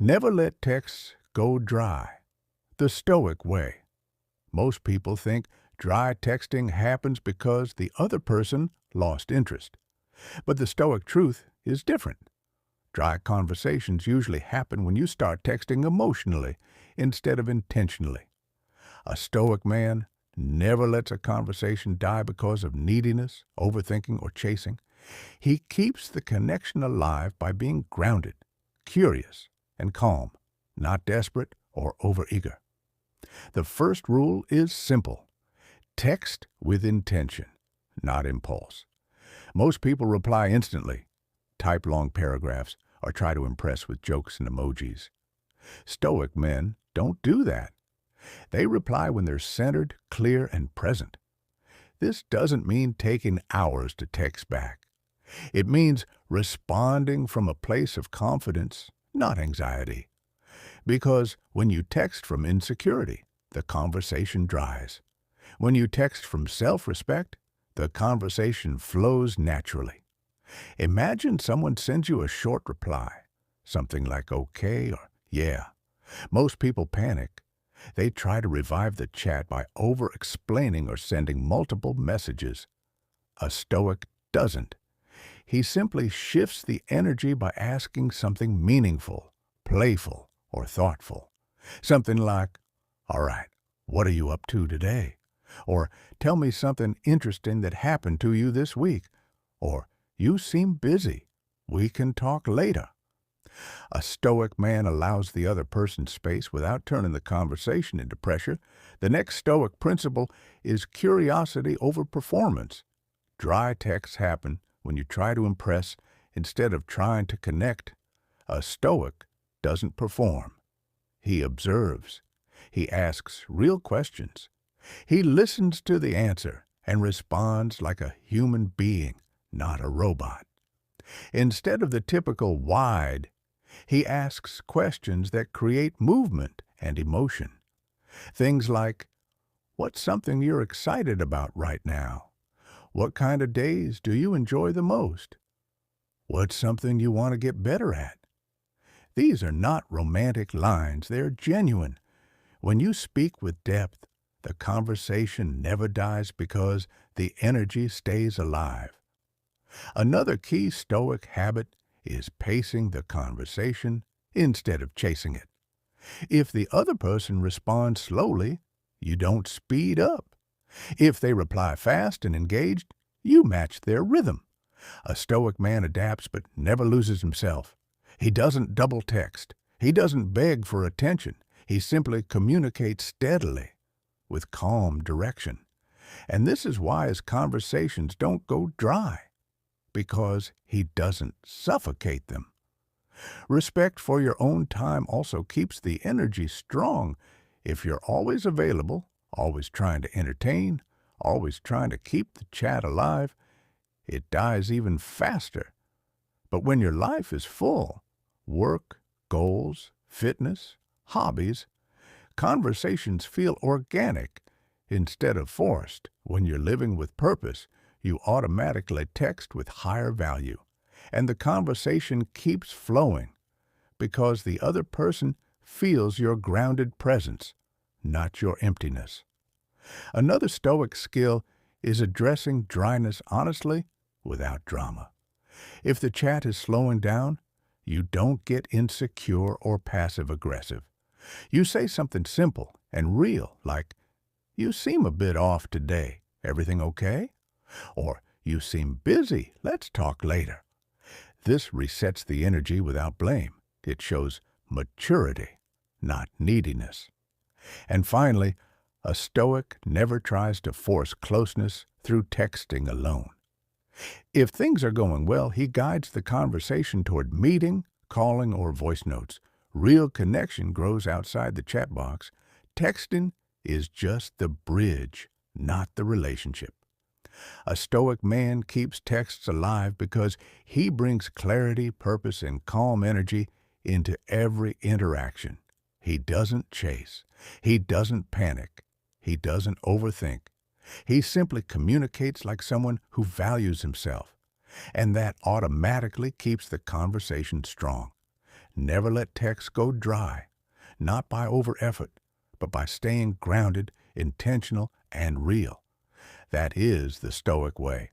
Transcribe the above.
Never let texts go dry. The Stoic way. Most people think dry texting happens because the other person lost interest. But the Stoic truth is different. Dry conversations usually happen when you start texting emotionally instead of intentionally. A Stoic man never lets a conversation die because of neediness, overthinking, or chasing. He keeps the connection alive by being grounded, curious, and calm, not desperate or overeager. The first rule is simple. Text with intention, not impulse. Most people reply instantly, type long paragraphs, or try to impress with jokes and emojis. Stoic men don't do that. They reply when they're centered, clear, and present. This doesn't mean taking hours to text back. It means responding from a place of confidence, not anxiety. Because when you text from insecurity, the conversation dries. When you text from self-respect, the conversation flows naturally. Imagine someone sends you a short reply, something like okay or yeah. Most people panic. They try to revive the chat by over-explaining or sending multiple messages. A Stoic doesn't. He simply shifts the energy by asking something meaningful, playful, or thoughtful. Something like, all right, what are you up to today? Or tell me something interesting that happened to you this week. Or you seem busy. We can talk later. A Stoic man allows the other person space without turning the conversation into pressure. The next Stoic principle is curiosity over performance. Dry texts happen when you try to impress instead of trying to connect. A Stoic doesn't perform. He observes. He asks real questions. He listens to the answer and responds like a human being, not a robot. Instead of the typical wide, he asks questions that create movement and emotion. Things like, what's something you're excited about right now? What kind of days do you enjoy the most? What's something you want to get better at? These are not romantic lines, they're genuine. When you speak with depth, the conversation never dies because the energy stays alive. Another key Stoic habit is pacing the conversation instead of chasing it. If the other person responds slowly, you don't speed up. If they reply fast and engaged, you match their rhythm. A Stoic man adapts but never loses himself. He doesn't double text. He doesn't beg for attention. He simply communicates steadily, with calm direction. And this is why his conversations don't go dry, because he doesn't suffocate them. Respect for your own time also keeps the energy strong. If you're always available, always trying to entertain, always trying to keep the chat alive, it dies even faster. But when your life is full, work, goals, fitness, hobbies, conversations feel organic instead of forced. When you're living with purpose, you automatically text with higher value, and the conversation keeps flowing because the other person feels your grounded presence, not your emptiness. Another Stoic skill is addressing dryness honestly without drama. If the chat is slowing down, you don't get insecure or passive-aggressive. You say something simple and real, like, you seem a bit off today. Everything okay? Or, you seem busy. Let's talk later. This resets the energy without blame. It shows maturity, not neediness. And finally, a Stoic never tries to force closeness through texting alone. If things are going well, he guides the conversation toward meeting, calling, or voice notes. Real connection grows outside the chat box. Texting is just the bridge, not the relationship. A Stoic man keeps texts alive because he brings clarity, purpose, and calm energy into every interaction. He doesn't chase. He doesn't panic. He doesn't overthink. He simply communicates like someone who values himself, and that automatically keeps the conversation strong. Never let text go dry, not by over-effort, but by staying grounded, intentional, and real. That is the Stoic way.